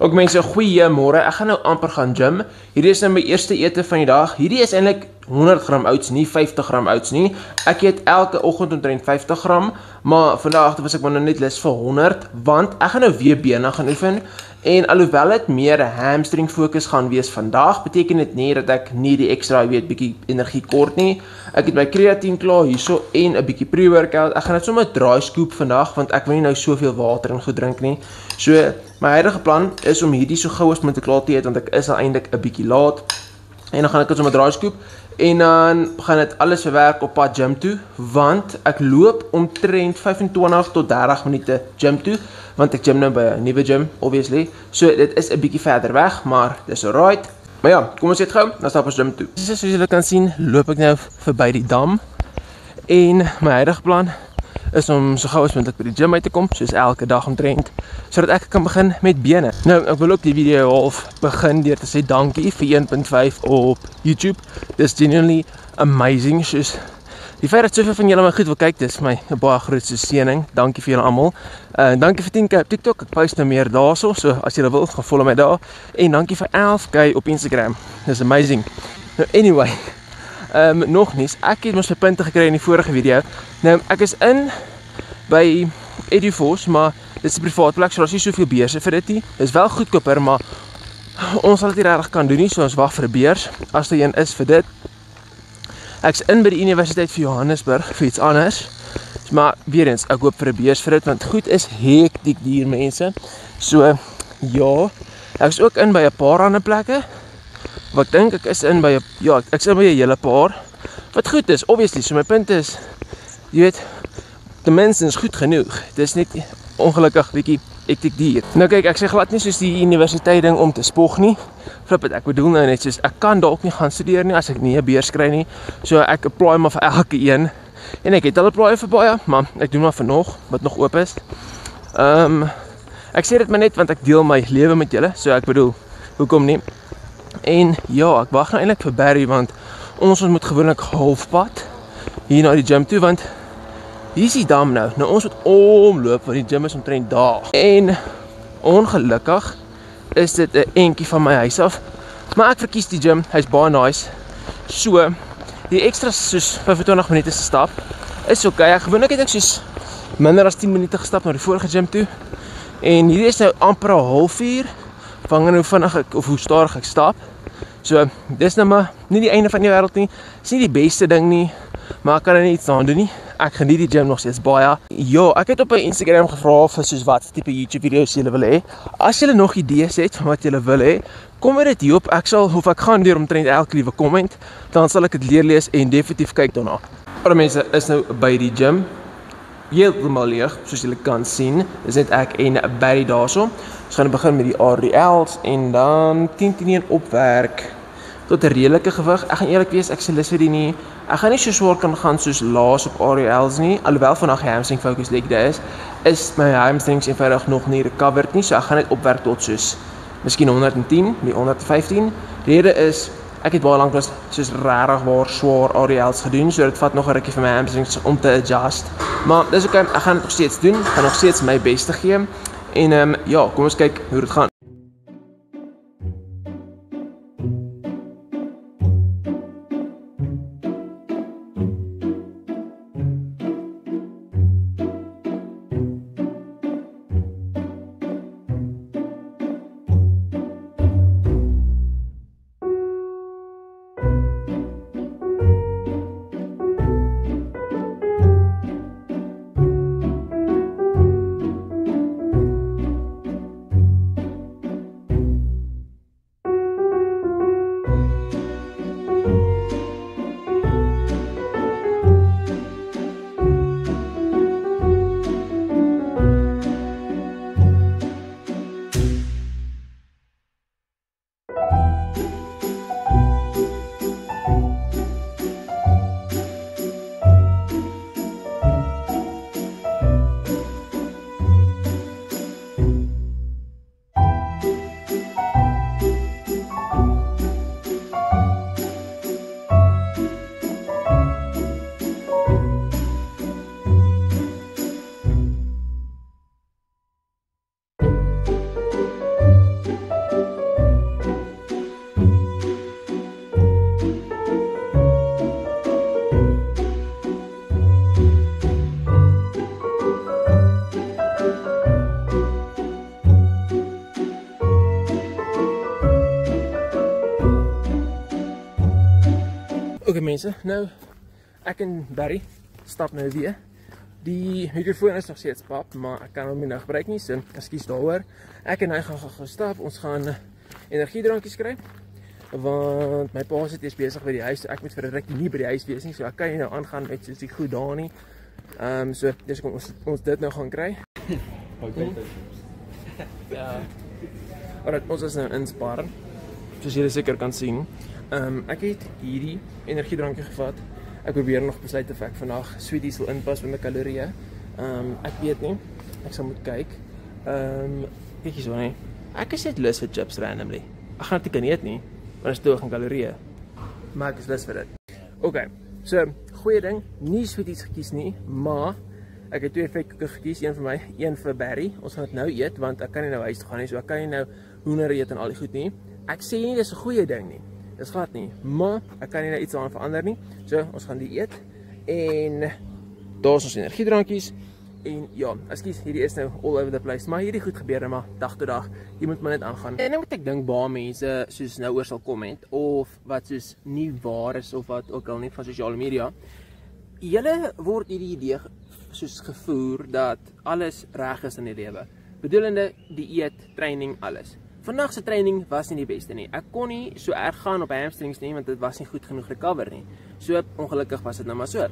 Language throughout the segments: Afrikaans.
Ook mense, goeiemôre. Ek gaan nou amper gaan gym. Hierdie is nou my eerste ete van die dag. Hierdie is eintlik 100 gram oats, nie 50 gram oats nie. Ek eet elke oggend omtrent 50 gram, maar vandag was ek maar nou net lus vir 100, want ek gaan nou weer bene gaan oefen. En alhoewel dit meer hamstring fokus gaan wees vandag, beteken dit nie dat ek nie die extra, bietjie energie kort nie. Ek het my creatine klaar hierso en 'n bietjie pre-workout. Ek gaan dit sommer dry scoop vandag, want ek wil nie nou soveel water en goed drink nie. So, my huidige plan is om hierdie so gou as moontlik klaar te eet, want ek is al eintlik 'n bietjie laat. En dan gaan ek dit sommer dry scoop en dan gaan dit alles verwerk op pad gym toe, want ek loop omtrent 25 tot 30 minute gym toe, want ek gym nou by 'n nuwe gym, obviously. So dit is 'n bietjie verder weg, maar dis alright. Maar ja, kom ons eet gou, dan stap ons gym toe. Soos julle kan sien, loop ek nou verby die dam en my huidige plan is om so gou as moontlik by die gym uit te kom, soos elke dag omtrent, sodat ek kan begin met bene. Nou, ek wil ook die video half begin deur te sê dankie vir 1.5 op YouTube. Dis genuinely amazing, soos die feit dat soveel van julle my goed wil kyk, dis my baie grootste seëning. Dankie vir julle almal. Dankie vir 10k op TikTok. Ek post nou meer daarso, so as julle wil, gaan follow my daar. En dankie vir 11k op Instagram. Dis amazing. Nou anyway, nog nie. Ek het mos my punte gekry in die vorige video. Nou, ek is in by EduForce, maar dit is 'n privaat plek, so daar is nie soveel beurse vir dit nie. Dit is wel goedkoper, maar ons sal dit nie regtig kan doen nie, so ons wag vir 'n beurs as daar een is vir dit. Ek's in by die Universiteit van Johannesburg vir iets anders. Maar weer eens, ek hoop vir 'n beurs vir dit, want goed is hektiek hier mense. So ja, ek's ook in by 'n paar ander plekke. Wat ek dink ek is in by 'n ek's in by 'n hele paar. Wat goed is, obviously, so my punt is, jy weet, ten minste is goed genoeg. Dis net ongelukkig bietjie hektiek dier. Nou kyk, ek sê glad nie soos die universiteit ding om te spog nie. Flip het, ek bedoel nou net soos, ek kan dalk nie gaan studeer nie as ek nie 'n beurs kry nie. So ek apply maar vir elke een. En ek het al apply vir baie, maar ek doen maar vir nog, wat nog oop is. Ek sê dit maar net want ek deel my lewe met julle, so ek bedoel, hoekom nie? En ja, ek wag nou eintlik vir Barry, want ons moet gewoonlik halfpad hier na die gym toe, want hier is die dam nou. Nou ons moet omloop, want die gym is omtrent daar. En ongelukkig is dit 'n entjie van my huis af, maar ek verkies die gym, hy's baie nice. So, die ekstra soos 25 minute stap is okay. Gewoonlik het ek soos minder as 10 minute gestap na die vorige gym toe. En hierdie is nou amper 'n halfuur, hang hoe vinnig ek of hoe stadig ek stap. So, dis nou maar nie die einde van die wêreld nie. Dis nie die beste ding nie, maar ek kan er nie iets aan doen nie. Ek geniet die gym nog steeds baie. Ja, ek het op my Instagram gevra vir soos wat tipe YouTube video's julle wil hê. As julle nog idees het van wat julle wil hê, kom dit hier op. Ek gaan deur omtrent elke liewe comment, dan sal ek dit lees en definitief kyk daarna. Maar mense is nou by die gym. Heeltemal leeg, soos julle kan sien. Dis net ek en Barry daarso. Ons gaan begin met die RDL's en dan 10-10 opwerk tot 'n redelike gewig. Ek gaan eerlik wees, ek sê lus vir die nie. Ek gaan nie so swaar kan gaan soos laas op RDL's nie. Alhoewel vandag die hamstring focus leg day is my hamstrings eenvoudig nog nie recovered nie. So ek gaan net opwerk tot soos miskien 110, nie 115. Rede is ek het baie lank soos regtig waar swaar RDL's gedoen, so dit vat nog 'n rukkie vir my hamstrings om te adjust. Maar dis okay, ek gaan dit nog steeds doen. Ek gaan nog steeds my beste gee. En ja, kom ons kyk hoe dit gaan. Oké mense, nou ek en Barry stap nou weer. Die microfoon is nog steeds pap, maar ek kan hom nie nou gebruik nie, so ekskuus daaroor. Ek en hy gaan stap, ons gaan energiedrankies kry. Want my pa sit eers besig by die huis, so ek moet vir 'n rukkie nie by die huis wees nie, so ek kan nie nou aangaan met soos die goed daar nie. So dis kom ons dit nou gaan kry. Ja. Alright, ons is nou in Spar, soos julle seker kan sien. Ek het hierdie energiedrankie gevat. Ek probeer nog besluit of ek vandag sweeties wil inpas met my kalorieë. Ek weet nie. Ek sal moet kyk. Kyk hierso nee. Ek is net lus vir chips randomly. Ek gaan dit nie eet nie, want is te hoog in kalorieë. Maar ek is lus vir dit. Okay. So, goeie ding, nie sweeties gekies nie, maar ek het 2 vetkoeke gekies, een vir my, een vir Barry. Ons gaan dit nou eet want ek kan nie nou huis toe gaan nie, so ek kan nie nou hoender eet en al die goed nie. Ek sê nie dis 'n goeie ding nie. Dis glad nie, maar ek kan nie nou iets aan verander nie. So, ons gaan die eet. En daar is ons energiedrankies. En ja, ekskuus, hierdie is nou all over the place, maar hierdie goed gebeur nou maar dag tot dag. Jy moet maar net aangaan. En nou moet ek dink baie mense soos nou oor sal comment of wat soos nie waar is of wat ook al nie van sosiale media. Julle word hierdie idee soos gevoer dat alles reg is in die lewe. Bedoelende dieet, training, alles. Vandag se training was nie die beste nie. Ek kon nie so erg gaan op hamstrings nie want dit was nie goed genoeg recover nie. So ongelukkig was dit nou maar so.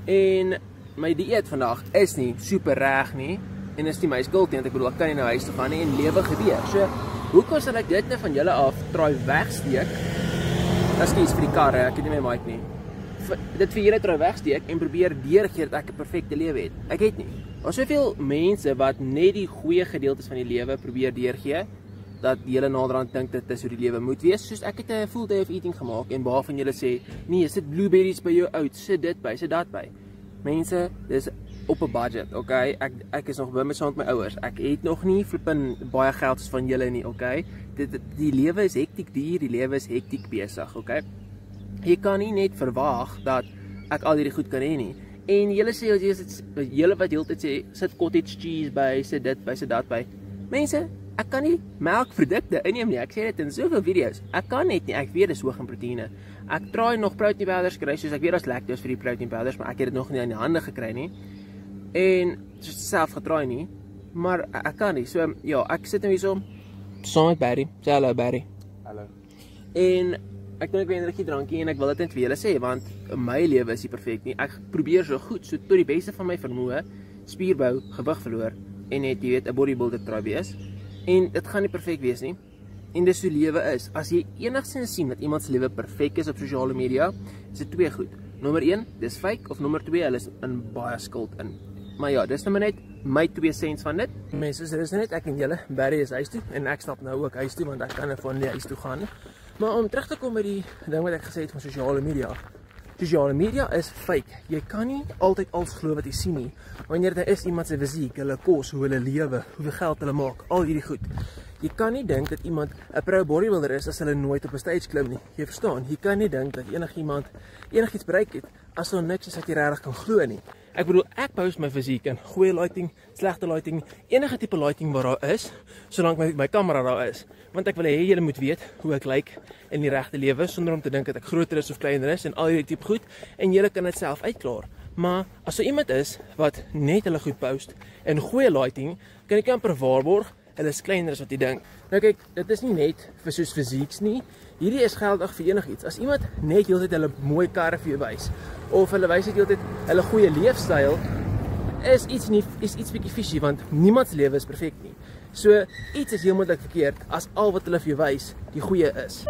En my dieet vandag is nie super reg nie en is nie my skuld nie, want ek bedoel ek kan nie nou huis toe gaan nie en lewe gebeur. So hoekom sal ek dit nou van julle af try wegsteek? Ekskuus vir die karre, ek het nie my mic nie. Dit vir julle try wegsteek en probeer deurgee dat ek 'n perfekte lewe het. Ek het nie. Daar's soveel mense wat net die goeie gedeeltes van die lewe probeer deurgee dat julle naderhand dink dit is hoe die lewe moet wees. Soos ek het 'n full day of eating gemaak en baie van julle sê, nee, sit blueberries by jou oud, sit dit by, sit dat by. Mense, dis op 'n budget, okay? Ek is nog by my saam met my ouers. Ek het nog nie flippin baie geld soos van julle nie, okay? Die lewe is hektiek duur, die lewe is hektiek besig, okay? Jy kan nie net verwag dat ek al hierdie goed kan hê nie. En julle sê julle wat heeltyd sê, sit cottage cheese by, sit dit by, sit dat by. Mense, ek kan nie melkprodukte inneem nie. Ek sê dit in soveel video's. Ek kan net nie. Ek weet dis hoog in proteïene. Ek try nog protein powders kry, soos ek weet daar's lactose vir die protein powders, maar ek het dit nog nie in die hande gekry nie. En soos self getry nie, maar ek kan nie. So ja, ek sit nou hierso saam met Barry. Sê hallo Barry. Hallo. En ek dink ek wil 'n energiedrankie en ek wil dit net vir julle sê want my lewe is nie perfek nie. Ek probeer so goed, so tot die beste van my vermoë, spierbou, gewig verloor en net jy weet 'n bodybuilder try wees. En dit gaan nie perfek wees nie. En dis hoe lewe is. As jy enigstens sien dat iemand se lewe perfek is op sosiale media, is dit 2 goed. Nommer 1, dis fake of nommer 2, hulle is in baie skuld in. Maar ja, dis nou maar net my 2 cents van dit. Mense, so dis net ek en julle, Barry is huis toe en ek stap nou ook huis toe want ek kan nie van die huis toe gaan nie. Maar om terug te kom by die ding wat ek gesê het van sosiale media. Sosiale media is fake. Jy kan nie altyd alles glo wat jy sien nie. Wanneer daar is iemand se fisiek, hulle kos, hoe hulle lewe, hoeveel geld hulle maak, al hierdie goed. Jy kan nie dink dat iemand 'n pro bodybuilder is as hulle nooit op 'n stage klim nie. Jy verstaan? Jy kan nie dink dat enigiemand enigiets bereik het as daar niks is wat jy regtig kan glo nie. Ek bedoel, ek post my fisiek in goeie lighting, slegte lighting, enige tipe lighting wat daar is, solank my kamera daar is. Want ek wil hê julle moet weet hoe ek lyk in die regte lewe sonder om te dink dat ek groter is of kleiner is en al hierdie tipe goed en julle kan dit self uitklaar. Maar as daar iemand is wat net hulle goed post in goeie lighting, kan ek amper waarborg hulle is kleiner as wat jy dink. Nou kyk, dit is nie net vir soos fisieks nie. Hierdie is geldig vir enigiets. As iemand net heeltyd hulle mooi karre vir jou wys of hulle wys net heeltyd hulle goeie leefstyl, is iets bietjie fishy want niemand se lewe is perfek nie. So iets is heel moontlik verkeerd as al wat hulle vir jou wys die goeie is.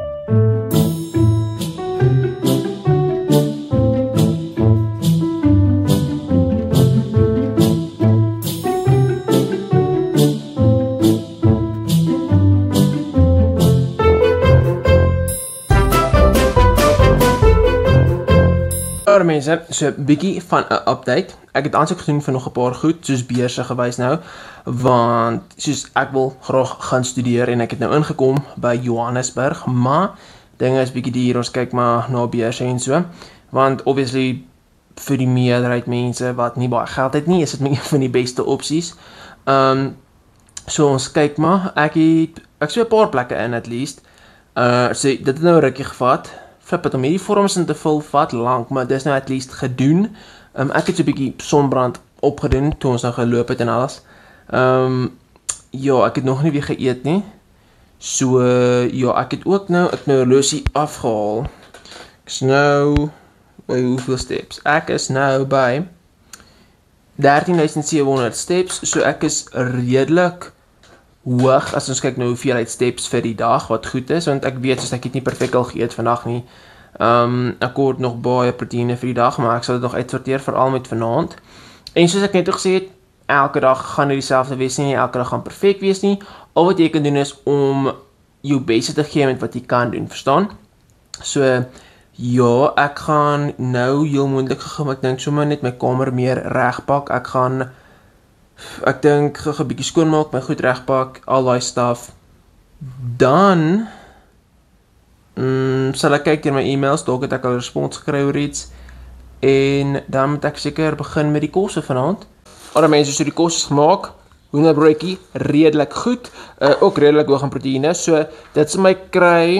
Mense, so 'n bietjie van 'n update. Ek het aansoek gedoen vir nog 'n paar goed, soos beurse gewys nou, want soos ek wil graag gaan studeer en ek het nou ingekom by Johannesburg, maar dinge is bietjie duur, ons kyk maar na beurse en so, want obviously vir die meerderheid mense wat nie baie geld het nie, is dit een van die beste opsies. So ons kyk maar, ek so 'n paar plekke in at least. So dit het nou 'n rukkie gevat flip het om hierdie vorms in te vul, vat lank, maar dis nou at least gedoen. Ek het so 'n bietjie sonbrand opgedoen, toe ons nou geloop het en alles. Ja, ek het nog nie weer geëet nie. So, ja, ek het ook nou, ek nou horlosie afgehaal. Ek is nou, by hoeveel steps? Ek is nou by 13.700 steps, so ek is redelik hoog, as ons kyk nou hoeveelheid steps vir die dag, wat goed is, want ek weet, soos ek het nie perfect al geëet vandag nie, ek hoort nog baie proteïne vir die dag, maar ek sal dit nog uitsorteer, veral met vanaand, en soos ek net gesê het, elke dag gaan nie dieselfde wees nie, elke dag gaan perfect wees nie, al wat jy kan doen is om jou beste te gee met wat jy kan doen, verstaan? So, ja, ek gaan nou heel moeilik gegaan, ek dink sommer net my kamer meer regpak, ek dink gou 'n bietjie skoonmaak, my goed regpak, al daai stuff. Dan sal ek kyk deur my e-mails, dalk het ek al respons gekry oor iets. En dan moet ek seker begin met die kosse vanaand. Alre mense, so die kos is gemaak. Hoenderbroodjie, redelik goed, ook redelik hoog in proteïene. So dit sal my kry.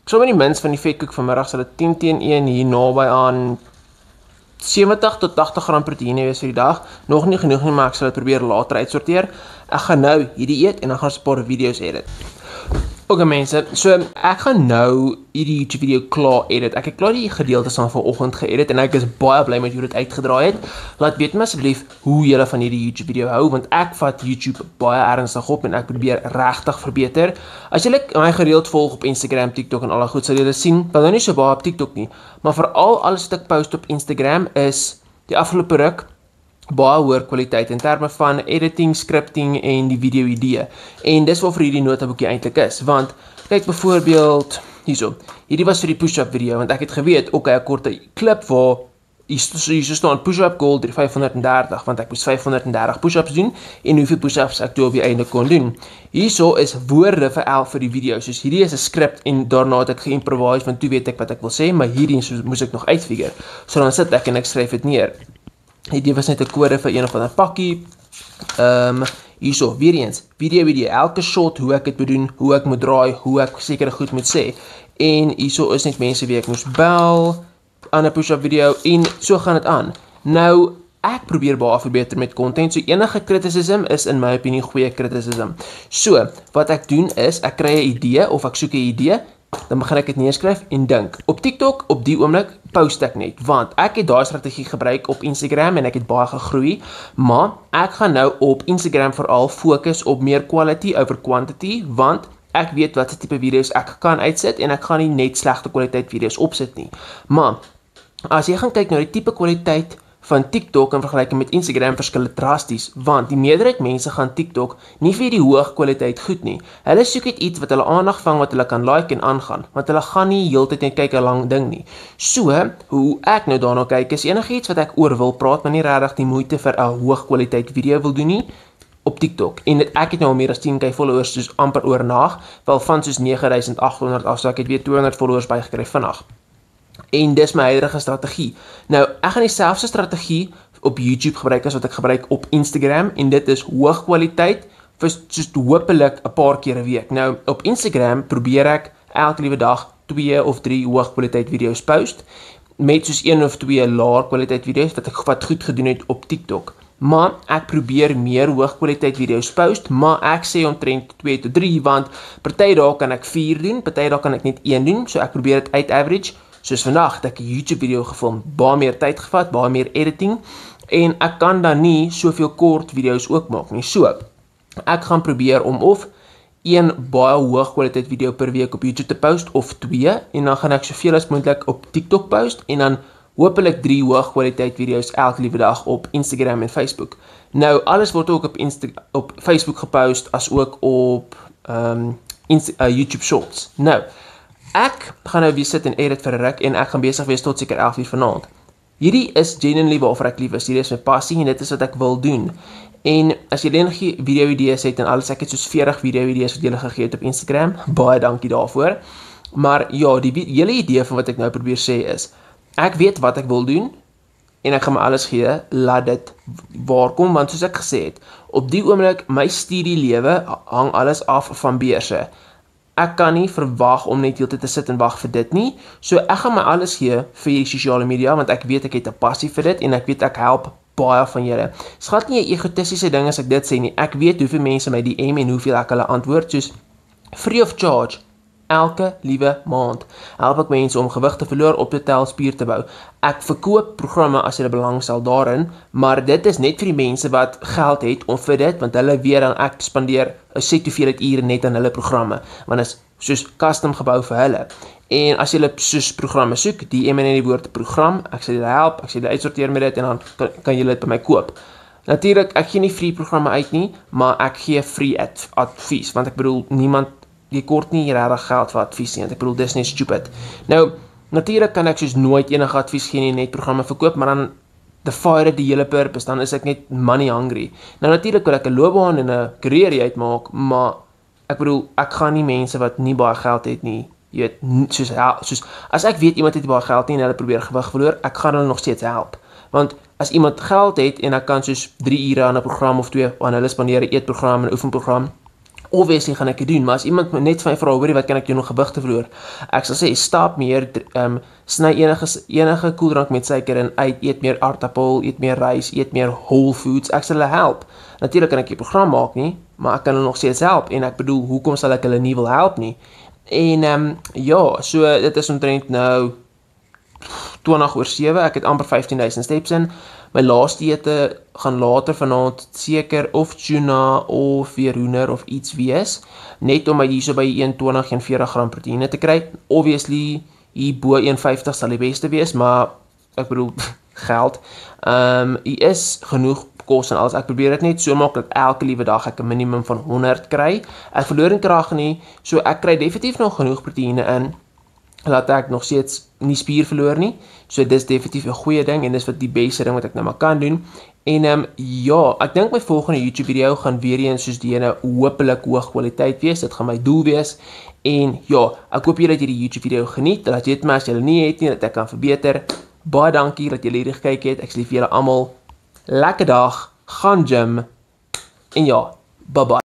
Ek sal met die minst van die vetkoek vanmiddag sal dit 10/1 hier naby aan 70 tot 80 gram proteïene wees vir die dag. Nog nie genoeg nie, maar ek sal dit probeer later uitsorteer. Ek gaan nou hierdie eet en dan gaan ons 'n paar video's edit. Oké mense, so ek gaan nou hierdie YouTube video klaar edit. Ek het klaar die gedeeltes van vanoggend geëdit en ek is baie bly met hoe dit uitgedraai het. Laat weet my asseblief hoe julle van hierdie YouTube video hou, want ek vat YouTube baie ernstig op en ek probeer regtig verbeter. As julle my gereeld volg op Instagram, TikTok en al daai goed, sal julle sien, wel nou nie so baie op TikTok nie, maar veral alles wat ek post op Instagram is die afgelope ruk baie hoër kwaliteit in terme van editing, scripting en die video idee. En dis waarvoor hierdie notaboekie eintlik is, want kyk byvoorbeeld hierso. Hierdie was vir die push-up video, want ek het geweet, okay, 'n korte klip waar hier staan push-up goal 530, want ek moes 530 push-ups doen en hoeveel push-ups ek toe op die einde kon doen. Hierso is woorde vir die video, soos hierdie is 'n script en daarna het ek geïmprovise, want toe weet ek wat ek wil sê, maar hierdie moes ek nog uitfigure. So dan sit ek en ek skryf dit neer. Hierdie was net 'n kode vir een of ander pakkie. Hierso, weer eens, video, elke shot, hoe ek dit moet doen, hoe ek moet draai, hoe ek sekere goed moet sê. En hierso is net mense wie ek moes bel, aan 'n push-up video, en so gaan dit aan. Nou, ek probeer baie verbeter met content, so enige criticism is in my opinie goeie criticism. So, wat ek doen is, ek kry 'n idee, of ek soek 'n idee, dan begin ek dit neerskryf en dink. Op TikTok, op die oomblik, post ek net, want ek het daai strategie gebruik op Instagram en ek het baie gegroei, maar ek gaan nou op Instagram veral fokus op meer quality over quantity, want ek weet wat se tipe video's ek kan uitsit en ek gaan nie net slegte kwaliteit video's opsit nie. Maar as jy gaan kyk na die tipe kwaliteit van TikTok in vergelyking met Instagram verskil drasties, want die meerderheid mense gaan TikTok nie vir die hoë kwaliteit goed nie. Hulle soek net iets wat hulle aandag vang, wat hulle kan like en aangaan, want hulle gaan nie heeltyd net kyk 'n lang ding nie. So, hoe ek nou daarna kyk is enigiets wat ek oor wil praat, maar nie regtig die moeite vir 'n hoë kwaliteit video wil doen nie op TikTok. En ek het nou al meer as 10k followers soos amper oornag, wel van soos 9800 af, so ek het weer 200 followers bygekry vandag. En dis my huidige strategie. Nou, ek gaan dieselfde strategie op YouTube gebruik as wat ek gebruik op Instagram, en dit is hoë kwaliteit, vir soos hopelik 'n paar keer 'n week. Nou, op Instagram probeer ek elke liewe dag 2 of 3 hoë kwaliteit video's post, met soos 1 of 2 laer kwaliteit video's wat ek goed gedoen het op TikTok. Maar ek probeer meer hoë kwaliteit video's post, maar ek sê omtrent 2 tot 3, want party dae kan ek 4 doen, party dae kan ek net 1 doen, so ek probeer dit uit average. Soos vandag het ek 'n YouTube video gefilm, baie meer tyd gevat, baie meer editing, en ek kan dan nie soveel kort video's ook maak nie. So, ek gaan probeer om of 1 baie hoë kwaliteit video per week op YouTube te post, of 2, en dan gaan ek soveel as moontlik op TikTok post, en dan hopelik 3 hoë kwaliteit video's elke liewe dag op Instagram en Facebook. Nou, alles word ook op Facebook gepost, as ook op YouTube Shorts. Nou, ek gaan nou weer sit en edit vir 'n ruk en ek gaan besig wees tot seker 11 uur vanaand. Hierdie is genuinely waarvoor ek lief is, hierdie is my passie en dit is wat ek wil doen. En as jy enige video idees het en alles, ek het soos 40 video idees wat julle gegee het op Instagram, baie dankie daarvoor. Maar ja, die hele idee van wat ek nou probeer sê is, ek weet wat ek wil doen en ek gaan my alles gee, laat dit waar kom, want soos ek gesê het, op die oomblik, my studielewe hang alles af van beurse. ek kan nie verwag om net heeltyd te sit en wag vir dit nie. So ek gaan my alles gee vir die sosiale media, want ek weet ek het 'n passie vir dit en ek weet ek help baie van julle. Dis glad nie 'n egotistiese ding as ek dit sê nie. Ek weet hoeveel mense my DM en hoeveel ek hulle antwoord, soos free of charge. Elke liewe maand help ek mense om gewig te verloor, op te tel, spier te bou. Ek verkoop programme as hulle belangstel daarin, maar dit is net vir die mense wat geld het om vir dit, want hulle weet dan ek spandeer 'n set hoeveelheid ure net aan hulle programme, want is soos custom gebou vir hulle. En as julle soos programme soek, DM in die woord program, ek sal julle help, ek sal julle uitsorteer met dit en dan kan julle dit by my koop. Natuurlik, ek gee nie free programme uit nie, maar ek gee free advies, want ek bedoel niemand jy kort nie regtig geld vir advies nie, want ek bedoel dis net stupid. Nou, natuurlik kan ek soos nooit enige advies gee nie, net programme verkoop, maar dan defy dit die hele purpose, dan is ek net money hungry. Nou natuurlik wil ek 'n loopbaan en 'n career uitmaak, maar ek bedoel ek gaan nie mense wat nie baie geld het nie, jy weet, soos as ek weet iemand het baie geld nie en hulle probeer gewig verloor, ek gaan hulle nog steeds help. Want as iemand geld het en ek kan soos 3 ure aan 'n program of 2 aan hulle spandeer, 'n eetprogram en 'n oefenprogram, obviously gaan ek dit doen, maar as iemand net van my vra, hoorie, wat kan ek doen om gewig te verloor? Ek sal sê, stap meer, sny enige koeldrank met suiker in uit, eet meer aardappel, eet meer rys, eet meer whole foods, ek sal hulle help. Natuurlik kan ek die program maak nie, maar ek kan hulle nog steeds help, en ek bedoel, hoekom sal ek hulle nie wil help nie? En ja, so dit is omtrent nou 20:07, ek het amper 15,000 steps in. My laaste ete gaan later vanaand seker of tuna of weer hoender of iets wees, net om my hierso by 120-140 gram proteïene te kry. Obviously, hier bo 150 sal die beste wees, maar ek bedoel, geld. Hier is genoeg kos en alles. Ek probeer dit net so maak dat elke liewe dag ek 'n minimum van 100 kry. Ek verloor nie krag nie, so ek kry definitief nog genoeg proteïene in, laat ek nog steeds nie spier verloor nie, so dis definitief 'n goeie ding, en dis wat die beste ding wat ek nou maar kan doen, en ja, ek dink my volgende YouTube video gaan weer eens soos die ene hopelik hoë kwaliteit wees, dit gaan my doel wees, en ja, ek hoop julle het hierdie YouTube video geniet, laat weet my as julle nie het nie, dat ek kan verbeter, baie dankie dat julle hierdie gekyk het, ek sê vir julle almal, lekker dag, gaan gym, en ja, bye bye.